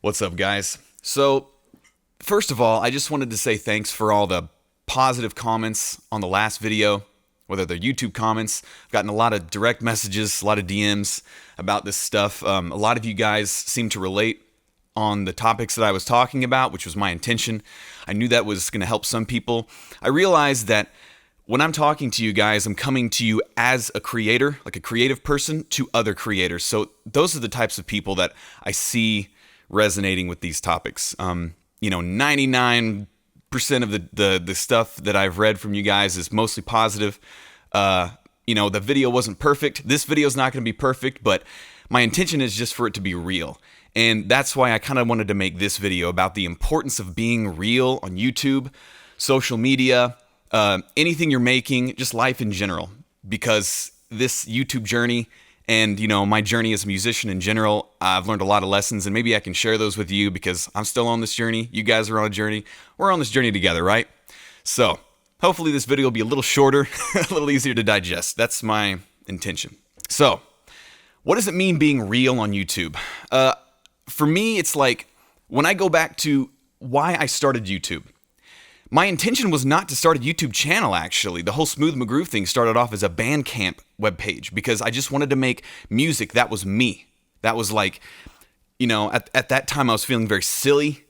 What's up, guys? So, first of all, I just wanted to say thanks for all the positive comments on the last video, whether they're YouTube comments. I've gotten a lot of direct messages, a lot of DMs about this stuff. A lot of you guys seem to relate on the topics that I was talking about, which was my intention. I knew that was going to help some people. I realized that when I'm talking to you guys, I'm coming to you as a creator, like a creative person, to other creators. So those are the types of people that I see resonating with these topics. 99% of the stuff that I've read from you guys is mostly positive. The video wasn't perfect. This video is not going to be perfect, but my intention is just for it to be real. And that's why I kind of wanted to make this video about the importance of being real on YouTube, social media, anything you're making, just life in general. Because this YouTube journey and, my journey as a musician in general, I've learned a lot of lessons, and maybe I can share those with you because I'm still on this journey. You guys are on a journey. We're on this journey together, right? So, hopefully this video will be a little shorter, a little easier to digest. That's my intention. So, what does it mean being real on YouTube? For me, it's like when I go back to why I started YouTube. My intention was not to start a YouTube channel, actually. The whole Smooth McGroove thing started off as a Bandcamp webpage because I just wanted to make music that was me. That was like, at that time I was feeling very silly.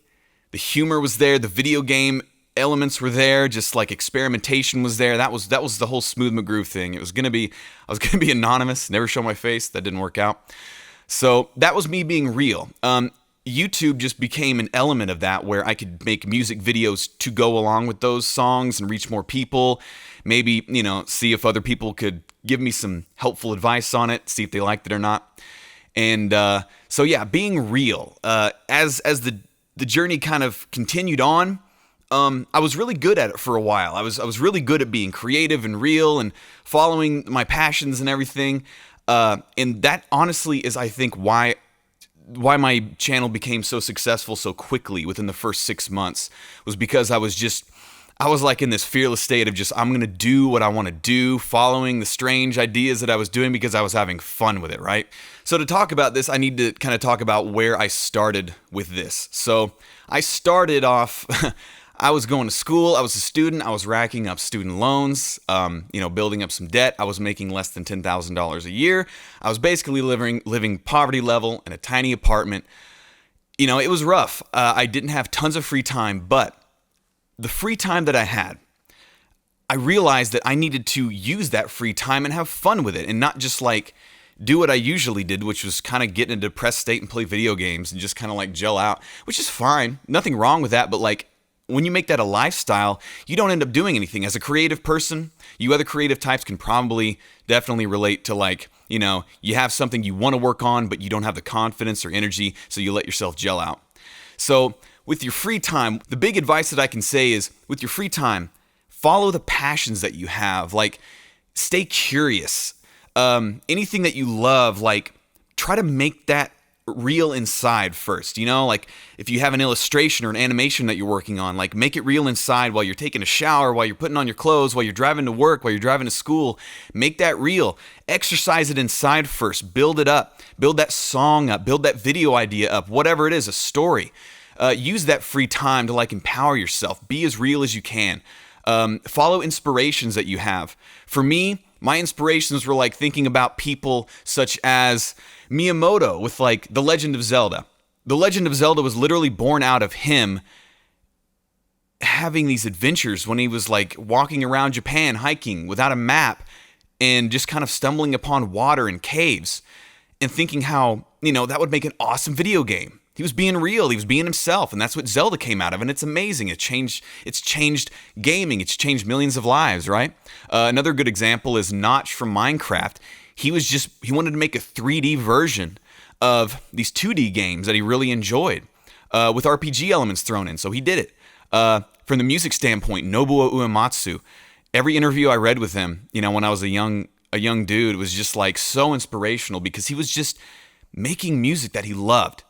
The humor was there. The video game elements were there. Just like experimentation was there. That was the whole Smooth McGroove thing. I was gonna be anonymous, never show my face. That didn't work out. So that was me being real. YouTube just became an element of that where I could make music videos to go along with those songs and reach more people. Maybe, see if other people could give me some helpful advice on it, see if they liked it or not. And so yeah, being real. As the journey kind of continued on, I was really good at it for a while. I was really good at being creative and real and following my passions and everything. And that honestly is, I think, why my channel became so successful so quickly within the first 6 months was because I was like in this fearless state of just, I'm going to do what I want to do, following the strange ideas that I was doing because I was having fun with it, right? So to talk about this, I need to kind of talk about where I started with this. So I started off, I was going to school, I was a student, I was racking up student loans, building up some debt. I was making less than $10,000 a year. I was basically living poverty level in a tiny apartment. It was rough. I didn't have tons of free time, but the free time that I had, I realized that I needed to use that free time and have fun with it and not just like do what I usually did, which was kind of get in a depressed state and play video games and just kind of like gel out, which is fine. Nothing wrong with that, but like, when you make that a lifestyle, you don't end up doing anything. As a creative person, you other creative types can definitely relate to like, you have something you want to work on, but you don't have the confidence or energy, so you let yourself gel out. So with your free time, the big advice that I can say is, with your free time, follow the passions that you have. Like, stay curious. Anything that you love, like, try to make that real inside first, like if you have an illustration or an animation that you're working on, like make it real inside while you're taking a shower, while you're putting on your clothes, while you're driving to work, while you're driving to school. Make that real. Exercise it inside first. Build it up. Build that song up. Build that video idea up. Whatever it is, a story. Use that free time to like empower yourself. Be as real as you can. Follow inspirations that you have. For me, my inspirations were like thinking about people such as Miyamoto with like The Legend of Zelda. The Legend of Zelda was literally born out of him having these adventures when he was like walking around Japan hiking without a map and just kind of stumbling upon water and caves and thinking how, that would make an awesome video game. He was being real. He was being himself, and that's what Zelda came out of, and it's amazing. It's changed gaming. It's changed millions of lives, right? Another good example is Notch from Minecraft. He wanted to make a 3D version of these 2D games that he really enjoyed with RPG elements thrown in, so he did it. From the music standpoint, Nobuo Uematsu, every interview I read with him, when I was a young dude, was just like so inspirational because he was just making music that he loved.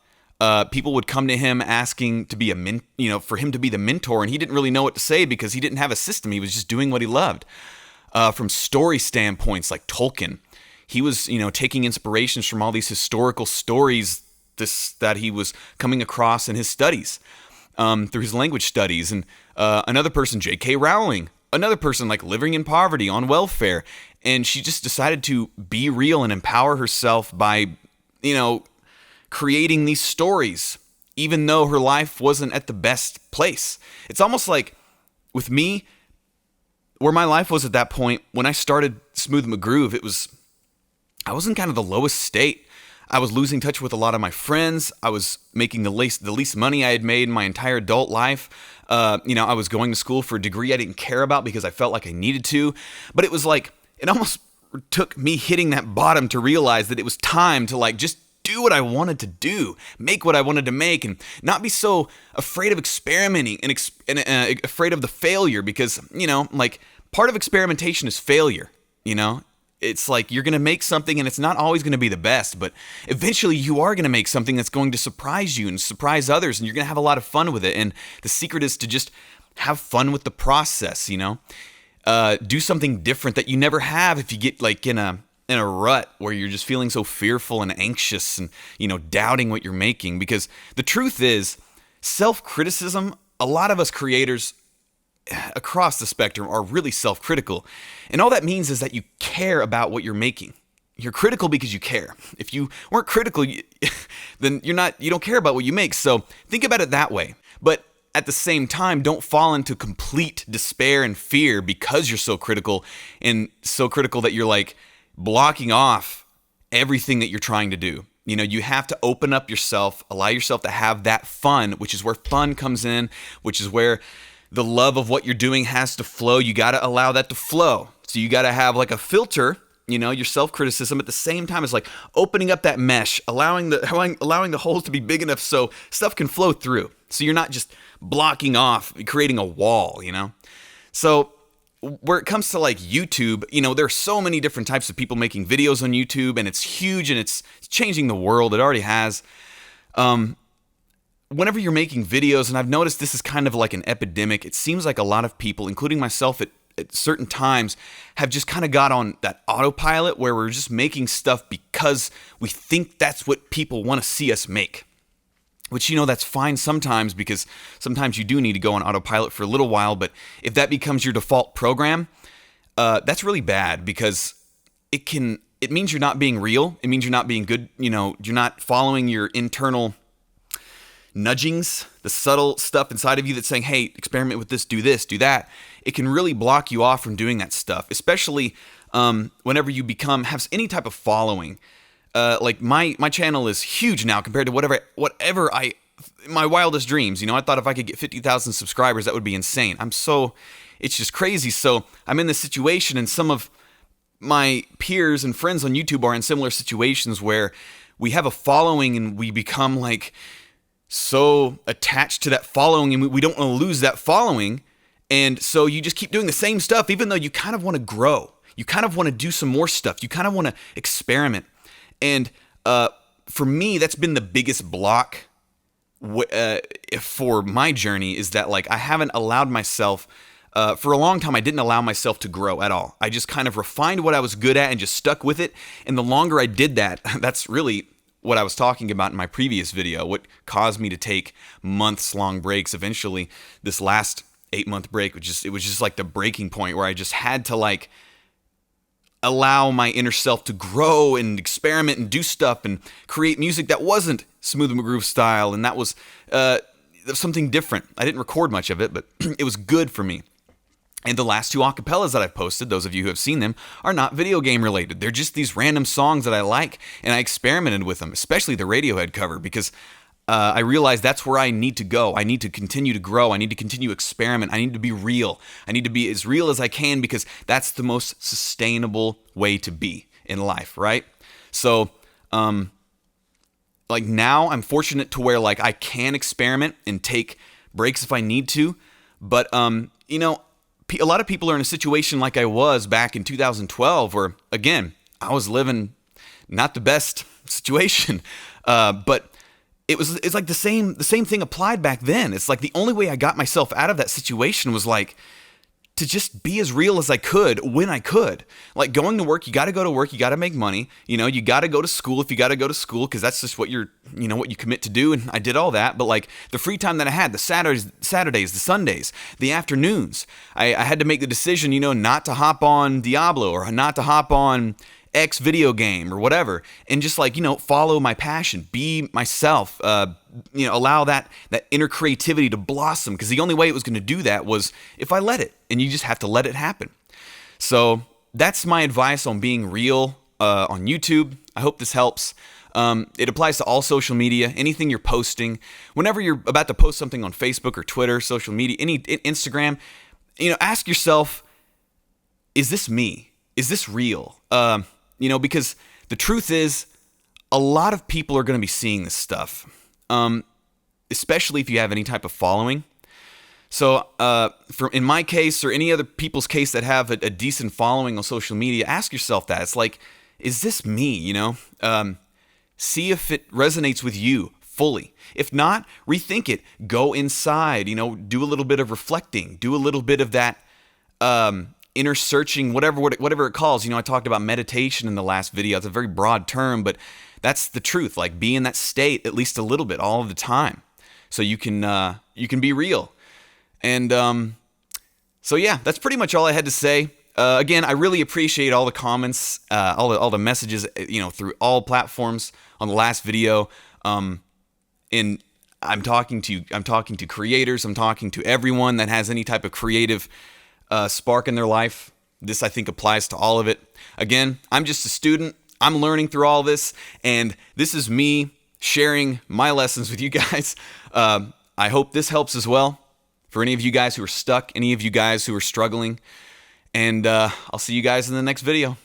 People would come to him asking to be for him to be the mentor, and he didn't really know what to say because he didn't have a system. He was just doing what he loved. From story standpoints, like Tolkien, he was, taking inspirations from all these historical stories that he was coming across in his studies, through his language studies. And another person, J.K. Rowling, another person like living in poverty on welfare. And she just decided to be real and empower herself by, creating these stories, even though her life wasn't at the best place. It's almost like with me, where my life was at that point, when I started Smooth McGroove, I was in kind of the lowest state. I was losing touch with a lot of my friends. I was making the least money I had made in my entire adult life. I was going to school for a degree I didn't care about because I felt like I needed to. But it was like, it almost took me hitting that bottom to realize that it was time to just do what I wanted to do, make what I wanted to make, and not be so afraid of experimenting and afraid of the failure, because, part of experimentation is failure, It's like you're going to make something and it's not always going to be the best, but eventually you are going to make something that's going to surprise you and surprise others, and you're going to have a lot of fun with it. And the secret is to just have fun with the process, do something different that you never have if you get in a rut where you're just feeling so fearful and anxious and, doubting what you're making. Because the truth is, self-criticism, a lot of us creators across the spectrum are really self-critical. And all that means is that you care about what you're making. You're critical because you care. If you weren't critical, then you don't care about what you make. So think about it that way. But at the same time, don't fall into complete despair and fear because you're so critical, and so critical that you're blocking off everything that you're trying to do. You have to open up yourself, allow yourself to have that fun, which is where fun comes in, which is where the love of what you're doing has to flow. You got to allow that to flow. So you got to have a filter, your self-criticism, at the same time as opening up that mesh, allowing the holes to be big enough so stuff can flow through. So you're not just blocking off, creating a wall, So where it comes to YouTube, there are so many different types of people making videos on YouTube, and it's huge, and it's changing the world. It already has. Whenever you're making videos, and I've noticed this is kind of like an epidemic, it seems like a lot of people, including myself at certain times, have just kind of got on that autopilot where we're just making stuff because we think that's what people want to see us make. Which, that's fine sometimes, because sometimes you do need to go on autopilot for a little while. But if that becomes your default program, that's really bad, because it means you're not being real. It means you're not being good. You're not following your internal nudgings, the subtle stuff inside of you that's saying, hey, experiment with this, do that. It can really block you off from doing that stuff, especially whenever you have any type of following. My channel is huge now compared to whatever my wildest dreams. I thought if I could get 50,000 subscribers, that would be insane. It's just crazy. So I'm in this situation, and some of my peers and friends on YouTube are in similar situations where we have a following and we become so attached to that following, and we don't want to lose that following. And so you just keep doing the same stuff, even though you kind of want to grow. You kind of want to do some more stuff. You kind of want to experiment. And for me, that's been the biggest block for my journey, is that I haven't allowed myself, for a long time, I didn't allow myself to grow at all. I just kind of refined what I was good at and just stuck with it. And the longer I did that, that's really what I was talking about in my previous video, what caused me to take months-long breaks. Eventually, this last 8-month break, it was just the breaking point where I just had to allow my inner self to grow and experiment and do stuff and create music that wasn't Smooth McGroove style, and that was something different. I didn't record much of it, but it was good for me. And the last 2 acapellas that I've posted, those of you who have seen them, are not video game related. They're just these random songs that I like, and I experimented with them, especially the Radiohead cover, because I realized that's where I need to go. I need to continue to grow. I need to continue to experiment. I need to be real. I need to be as real as I can, because that's the most sustainable way to be in life, right? So, now I'm fortunate to where I can experiment and take breaks if I need to, but a lot of people are in a situation like I was back in 2012, where, again, I was living not the best situation, but it's the same thing applied back then. It's the only way I got myself out of that situation was to just be as real as I could when I could. Like going to work, you got to go to work, you got to make money. You know, you got to go to school if you got to go to school, because that's just what what you commit to do. And I did all that. But like the free time that I had, the Saturdays, the Sundays, the afternoons, I had to make the decision, not to hop on Diablo or not to hop on X video game or whatever, and just like, follow my passion, be myself, allow that inner creativity to blossom, because the only way it was going to do that was if I let it, and you just have to let it happen. So that's my advice on being real on YouTube. I hope this helps. It applies to all social media, anything you're posting. Whenever you're about to post something on Facebook or Twitter, social media, Instagram, ask yourself, is this me? Is this real? Because the truth is, a lot of people are going to be seeing this stuff, especially if you have any type of following. So in my case, or any other people's case that have a decent following on social media, ask yourself that. It's like, is this me? See if it resonates with you fully. If not, rethink it. Go inside, do a little bit of reflecting, do a little bit of that inner searching, whatever it calls. I talked about meditation in the last video. It's a very broad term, but that's the truth. Like, be in that state at least a little bit all of the time, so you can be real. And so yeah, that's pretty much all I had to say. Again, I really appreciate all the comments, all the messages, through all platforms on the last video. And I'm talking to creators. I'm talking to everyone that has any type of creative spark in their life. This, I think, applies to all of it. Again, I'm just a student. I'm learning through all this, and this is me sharing my lessons with you guys. I hope this helps as well for any of you guys who are stuck, any of you guys who are struggling, and I'll see you guys in the next video.